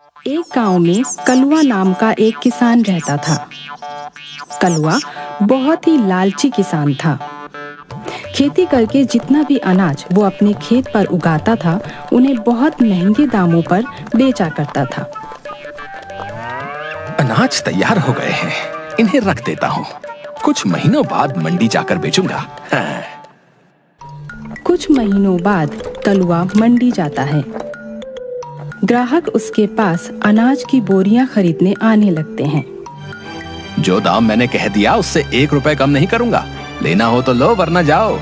एक गांव में कलुआ नाम का एक किसान रहता था। कलुआ बहुत ही लालची किसान था। खेती करके जितना भी अनाज वो अपने खेत पर उगाता था, उन्हें बहुत महंगे दामों पर बेचा करता था। अनाज तैयार हो गए हैं, इन्हें रख देता हूँ। कुछ महीनों बाद मंडी जाकर बेचूंगा। हाँ। कुछ महीनों बाद कलुआ मंडी जाता है। ग्राहक उसके पास अनाज की बोरियां खरीदने आने लगते हैं। जो दाम मैंने कह दिया उससे 1 रुपए कम नहीं करूंगा। लेना हो तो लो, वरना जाओ।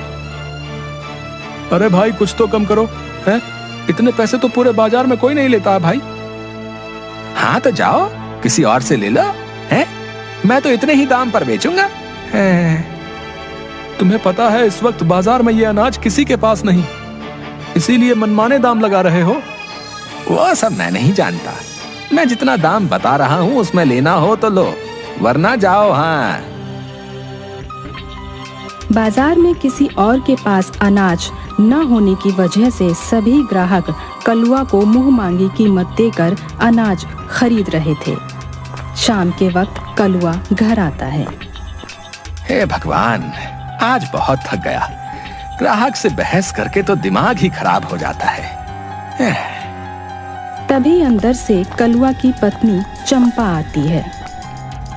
अरे भाई, कुछ तो कम करो। हैं? इतने पैसे तो पूरे बाजार में कोई नहीं लेता है भाई। हाँ तो जाओ, किसी और से ले लो। हैं? मैं तो इतने ही दाम पर बेचूंगा। तुम्हें पता है इस वक्त बाजार में ये अनाज किसी के पास नहीं, इसीलिए मनमाने दाम लगा रहे हो। वो सब मैं नहीं जानता। मैं जितना दाम बता रहा हूँ उसमें लेना हो तो लो, वरना जाओ। हाँ। बाजार में किसी और के पास अनाज न होने की वजह से सभी ग्राहक कलुआ को मुंह मांगी कीमत देकर अनाज खरीद रहे थे। शाम के वक्त कलुआ घर आता है। हे भगवान, आज बहुत थक गया। ग्राहक से बहस करके तो दिमाग ही खराब हो जाता है। तभी अंदर से कलुआ की पत्नी चंपा आती है।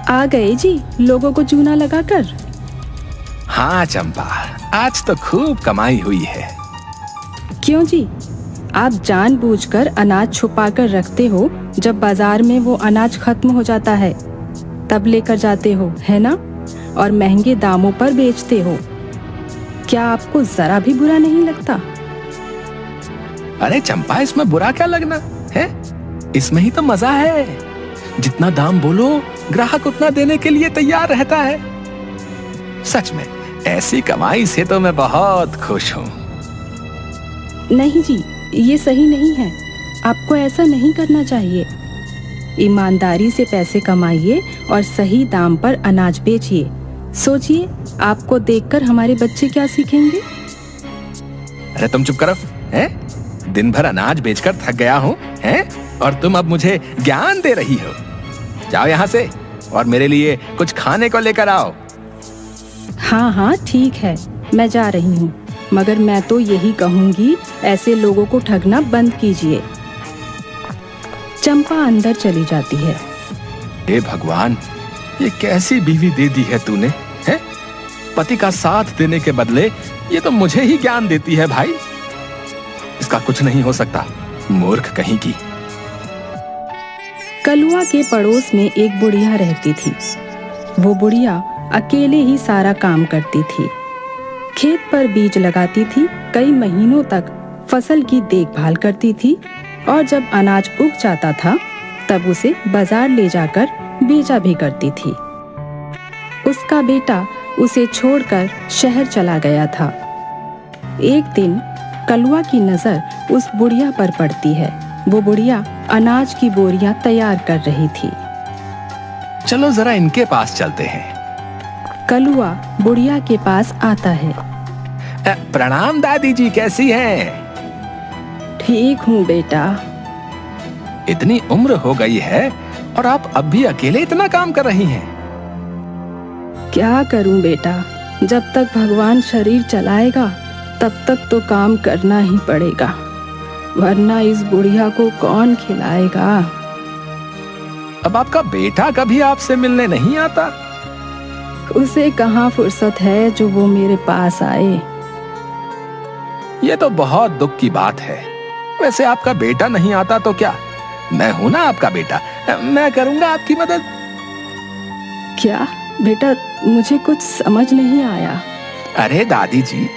आ गए जी, लोगों को चूना लगाकर। हाँ चंपा, आज तो खूब कमाई हुई है। क्यों जी? आप जानबूझकर अनाज छुपा कर रखते हो, जब बाजार में वो अनाज खत्म हो जाता है तब लेकर जाते हो, है ना? और महंगे दामों पर बेचते हो। क्या आपको जरा भी बुरा नहीं लगता? अरे चंपा, इसमें बुरा क्या लगना है? इसमें ही तो मजा है। जितना दाम बोलो, ग्राहक उतना देने के लिए तैयार रहता है। सच में ऐसी कमाई से तो मैं बहुत खुश हूँ। नहीं जी, ये सही नहीं है। आपको ऐसा नहीं करना चाहिए। ईमानदारी से पैसे कमाइए और सही दाम पर अनाज बेचिए। सोचिए, आपको देखकर हमारे बच्चे क्या सीखेंगे? अरे तुम चुप करो। हैं? दिन भर अनाज बेचकर थक गया हूँ, हैं? और तुम अब मुझे ज्ञान दे रही हो। जाओ यहाँ से और मेरे लिए कुछ खाने को लेकर आओ। हाँ हाँ ठीक है, मैं जा रही हूँ, मगर मैं तो यही कहूँगी, ऐसे लोगों को ठगना बंद कीजिए। चंपा अंदर चली जाती है। हे भगवान, ये कैसी बीवी दे दी है तूने? हैं? पति का साथ देने के बदले ये तो मुझे ही ज्ञान देती है भाई। इसका कुछ नहीं हो सकता, मूर्ख कहीं की। कलुआ के पड़ोस में एक बुढ़िया रहती थी। वो बुढ़िया अकेले ही सारा काम करती थी। खेत पर बीज लगाती थी, कई महीनों तक फसल की देखभाल करती थी, और जब अनाज उग जाता था तब उसे बाजार ले जाकर बेचा भी करती थी। उसका बेटा उसे छोड़कर शहर चला गया था। एक दिन कलुआ की नजर उस बुढ़िया पर पड़ती है। वो बुढ़िया अनाज की बोरियां तैयार कर रही थी। चलो जरा इनके पास चलते हैं। कलुआ बुढ़िया के पास आता है। प्रणाम दादी जी, कैसी हैं? ठीक हूँ बेटा। इतनी उम्र हो गई है और आप अब भी अकेले इतना काम कर रही हैं? क्या करूं बेटा, जब तक भगवान शरीर चलाएगा तब तक तो काम करना ही पड़ेगा, वरना इस बुढ़िया को कौन खिलाएगा। अब आपका बेटा कभी आपसे मिलने नहीं आता? उसे कहाँ फुर्सत है जो वो मेरे पास आए। ये तो बहुत दुख की बात है। वैसे आपका बेटा नहीं आता तो क्या, मैं हूं ना आपका बेटा, मैं करूंगा आपकी मदद। क्या बेटा, मुझे कुछ समझ नहीं आया। अरे दादी जी,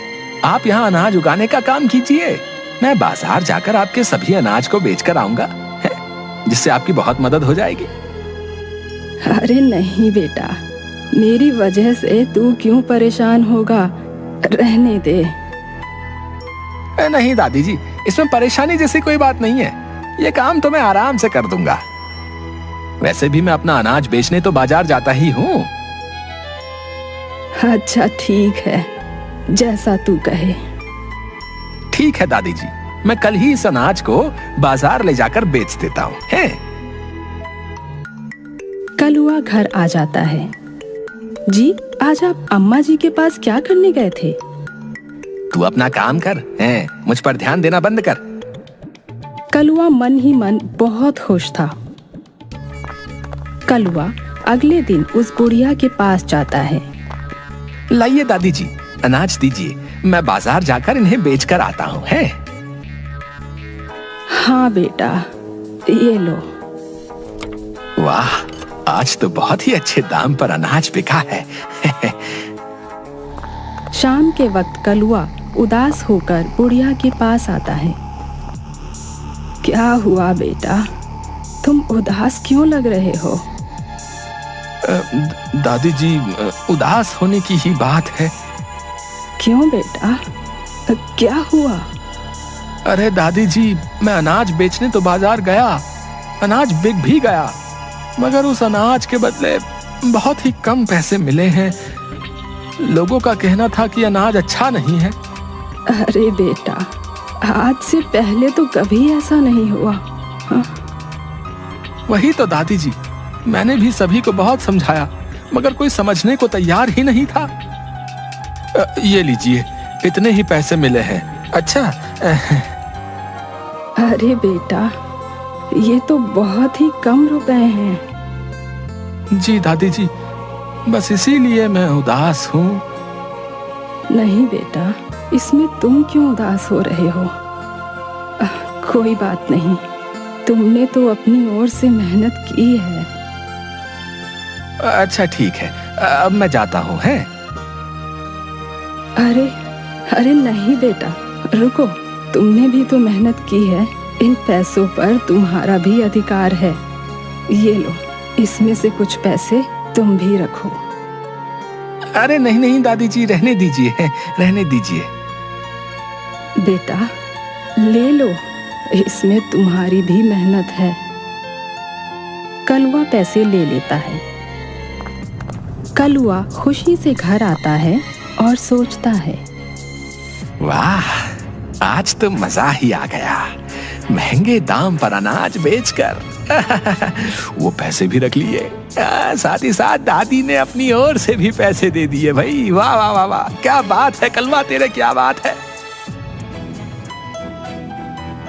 आप यहाँ अनाज उगाने का काम कीजिए। मैं बाजार जाकर आपके सभी अनाज को बेचकर आऊंगा, जिससे आपकी बहुत मदद हो जाएगी। अरे नहीं बेटा, मेरी वजह से तू क्यों परेशान होगा, रहने दे। नहीं दादी जी, इसमें परेशानी जैसी कोई बात नहीं है। ये काम तो मैं आराम से कर दूंगा। वैसे भी मैं अपना अनाज बेचने तो बाजार जाता ही हूँ। अच्छा ठीक है, जैसा तू कहे। ठीक है दादी जी, मैं कल ही इस अनाज को बाजार ले जाकर बेच देता हूँ। हैं? कलुआ घर आ जाता है। जी, आज आप अम्मा जी के पास क्या करने गए थे? तू अपना काम कर, हैं? मुझ पर ध्यान देना बंद कर। कलुआ मन ही मन बहुत खुश था। कलुआ अगले दिन उस बुढ़िया के पास जाता है। लाइए दादी जी, अनाज दीजिए, मैं बाजार जाकर इन्हें बेचकर आता हूँ, है? हाँ बेटा, ये लो। वाह, आज तो बहुत ही अच्छे दाम पर अनाज बिका है। शाम के वक्त कलुआ उदास होकर बुढ़िया के पास आता है। क्या हुआ बेटा, तुम उदास क्यों लग रहे हो? दादी जी, उदास होने की ही बात है। क्यों बेटा, क्या हुआ? अरे दादी जी, मैं अनाज बेचने तो बाजार गया, अनाज बिक भी गया, मगर उस अनाज के बदले बहुत ही कम पैसे मिले हैं। लोगों का कहना था कि अनाज अच्छा नहीं है। अरे बेटा, आज से पहले तो कभी ऐसा नहीं हुआ। हाँ? वही तो दादी जी, मैंने भी सभी को बहुत समझाया, मगर कोई समझने को तैयार ही नहीं था। ये लीजिए, इतने ही पैसे मिले हैं। अच्छा। अरे बेटा, ये तो बहुत ही कम रुपए हैं। जी दादी जी, बस इसीलिए मैं उदास हूँ। नहीं बेटा, इसमें तुम क्यों उदास हो रहे हो? कोई बात नहीं, तुमने तो अपनी ओर से मेहनत की है। अच्छा ठीक है, अब मैं जाता हूँ, है? अरे अरे नहीं बेटा, रुको, तुमने भी तो मेहनत की है। इन पैसों पर तुम्हारा भी अधिकार है। ये लो, इसमें से कुछ पैसे तुम भी रखो। अरे नहीं नहीं दादी जी, रहने दीजिए, रहने दीजिए। बेटा ले लो, इसमें तुम्हारी भी मेहनत है। कलुआ पैसे ले लेता है। कलुआ खुशी से घर आता है और सोचता है, वाह, आज तो मजा ही आ गया, महंगे दाम पर अनाज बेचकर। वो पैसे भी रख लिए, साथ ही साथ दादी ने अपनी ओर से भी पैसे दे दिए। भाई वाह वाह वाह वाह, क्या बात है कलवा तेरे, क्या बात है।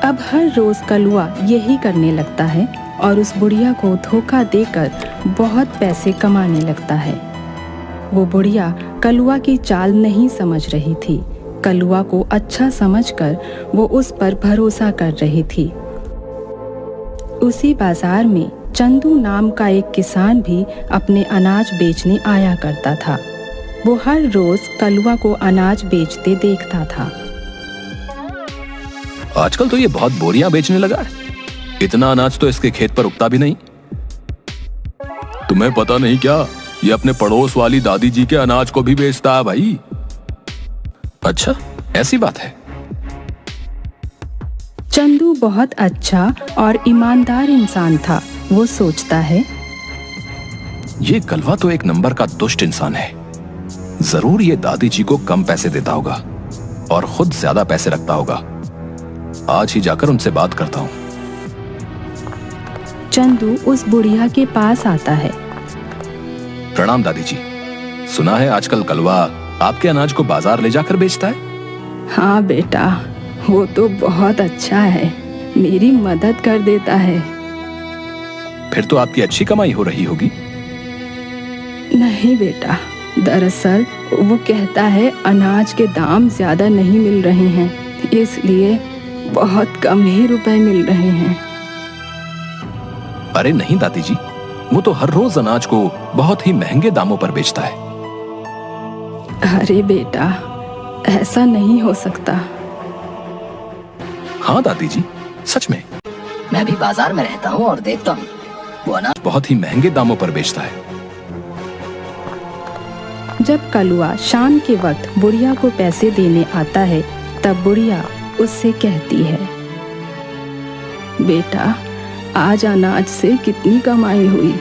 अब हर रोज कलुआ यही करने लगता है और उस बुढ़िया को धोखा देकर बहुत पैसे कमाने लगता है। वो बुढ़िया कलुआ की चाल नहीं समझ रही थी। कलुआ को अच्छा समझकर वो उस पर भरोसा कर रही थी। उसी बाजार में चंदू नाम का एक किसान भी अपने अनाज बेचने आया करता था। वो हर रोज कलुआ को अनाज बेचते देखता था। आजकल तो ये बहुत बोरियां बेचने लगा है, इतना अनाज तो इसके खेत पर उगता भी नहीं। तुम्हें पता नहीं क्या, ये अपने पड़ोस वाली दादी जी के अनाज को भी बेचता है भाई। अच्छा, ऐसी बात है। चंदू बहुत अच्छा और ईमानदार इंसान था। वो सोचता है, ये कलवा तो एक नंबर का दुष्ट इंसान है। जरूर ये दादी जी को कम पैसे देता होगा और खुद ज्यादा पैसे रखता होगा। आज ही जाकर उनसे बात करता हूँ। चंदू उस बुढ़िया के पास आता है। प्रणाम दादी जी, सुना है आजकल कलवा आपके अनाज को बाजार ले जाकर बेचता है। हाँ बेटा, वो तो बहुत अच्छा है, मेरी मदद कर देता है। फिर तो आपकी अच्छी कमाई हो रही होगी। नहीं बेटा, दरअसल वो कहता है अनाज के दाम ज्यादा नहीं मिल रहे हैं, इसलिए बहुत कम ही रुपए मिल रहे हैं। अरे नहीं दादी जी, वो तो हर रोज अनाज को बहुत ही महंगे दामों पर बेचता है। अरे बेटा, ऐसा नहीं हो सकता। हाँ दादी जी, सच में। मैं भी बाजार में रहता हूँ और देखता हूँ वो अनाज बहुत ही महंगे दामों पर बेचता है। जब कलुआ शाम के वक्त बुढ़िया को पैसे देने आता है, तब बुढ़िया उससे कहती है, बेटा आज अनाज से कितनी कमाई हुई?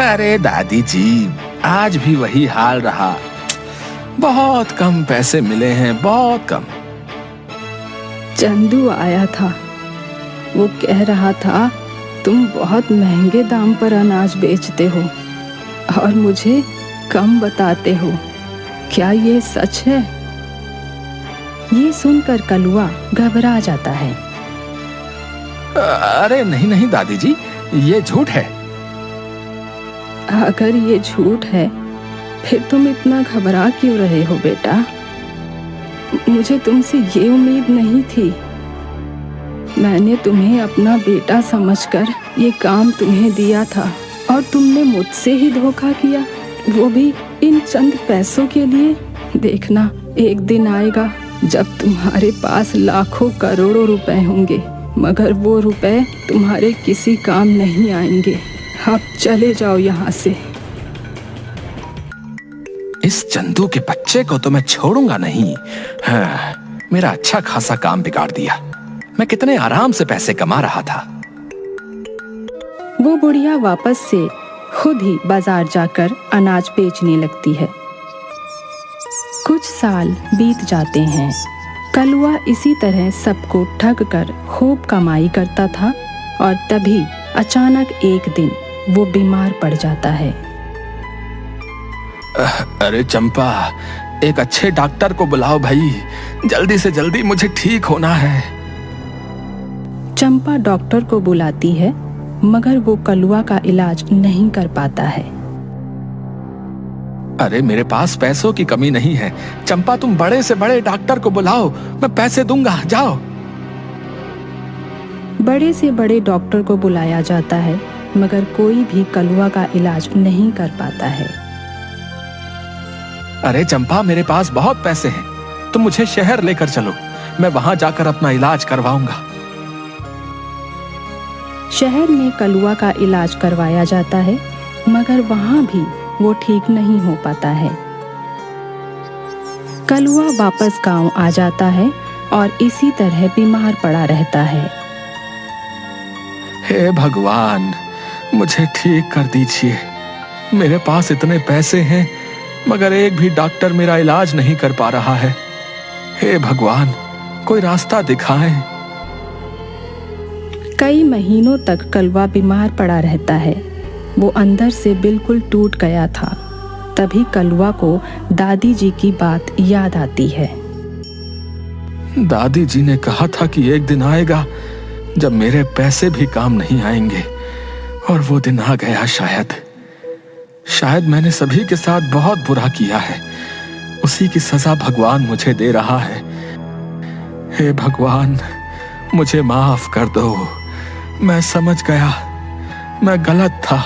अरे दादी जी, आज भी वही हाल रहा, बहुत कम पैसे मिले हैं, बहुत कम। चंदू आया था, वो कह रहा था तुम बहुत महंगे दाम पर अनाज बेचते हो और मुझे कम बताते हो। क्या ये सच है? ये सुनकर कलुआ घबरा जाता है। अरे नहीं नहीं दादी जी, ये झूठ है। अगर ये झूठ है फिर तुम इतना घबरा क्यों रहे हो बेटा? मुझे तुमसे ये उम्मीद नहीं थी। मैंने तुम्हें अपना बेटा समझकर ये काम तुम्हें दिया था और तुमने मुझसे ही धोखा किया, वो भी इन चंद पैसों के लिए। देखना, एक दिन आएगा जब तुम्हारे पास लाखों करोड़ों रुपए होंगे, मगर वो रुपए तुम्हारे किसी काम नहीं आएंगे। अब चले जाओ यहाँ से। इस चंदू के बच्चे को तो मैं छोड़ूंगा नहीं। हाँ, मेरा अच्छा खासा काम बिगाड़ दिया। मैं कितने आराम से पैसे कमा रहा था। वो बुढ़िया वापस से खुद ही बाजार जाकर अनाज बेचने लगती है। कुछ साल बीत जाते हैं। कलुआ इसी तरह सबको ठग कर खूब कमाई करता था और तभी अचानक एक दिन वो बीमार पड़ जाता है। अरे चंपा, एक अच्छे डॉक्टर को बुलाओ भाई, जल्दी से जल्दी मुझे ठीक होना है। चंपा डॉक्टर को बुलाती है, मगर वो कलुआ का इलाज नहीं कर पाता है। अरे मेरे पास पैसों की कमी नहीं है चंपा, तुम बड़े से बड़े डॉक्टर को बुलाओ, मैं पैसे दूंगा, जाओ। बड़े से बड़े डॉक्टर को बुलाया जाता है, मगर कोई भी कलुआ का इलाज नहीं कर पाता है। अरे चंपा, मेरे पास बहुत पैसे हैं, तुम मुझे शहर लेकर चलो, मैं वहां जाकर अपना इलाज करवाऊंगा। शहर में कलुआ का इलाज करवाया जाता है, मगर वहां भी वो ठीक नहीं हो पाता है। कलुआ वापस गांव आ जाता है और इसी तरह बीमार पड़ा रहता है। हे भगवान, मुझे ठीक कर दीजिए। मेरे पास इतने पैसे हैं, मगर एक भी डॉक्टर मेरा इलाज नहीं कर पा रहा है। हे भगवान, कोई रास्ता दिखाएं। कई महीनों तक कलुआ बीमार पड़ा रहता है। वो अंदर से बिल्कुल टूट गया था। तभी कलुआ को दादी जी की बात याद आती है। दादी जी ने कहा था कि एक दिन आएगा जब मेरे पैसे भी काम नहीं आएंगे, और वो दिन आ गया। शायद मैंने सभी के साथ बहुत बुरा किया है, उसी की सजा भगवान मुझे दे रहा है। हे भगवान, मुझे माफ कर दो। मैं समझ गया, मैं गलत था।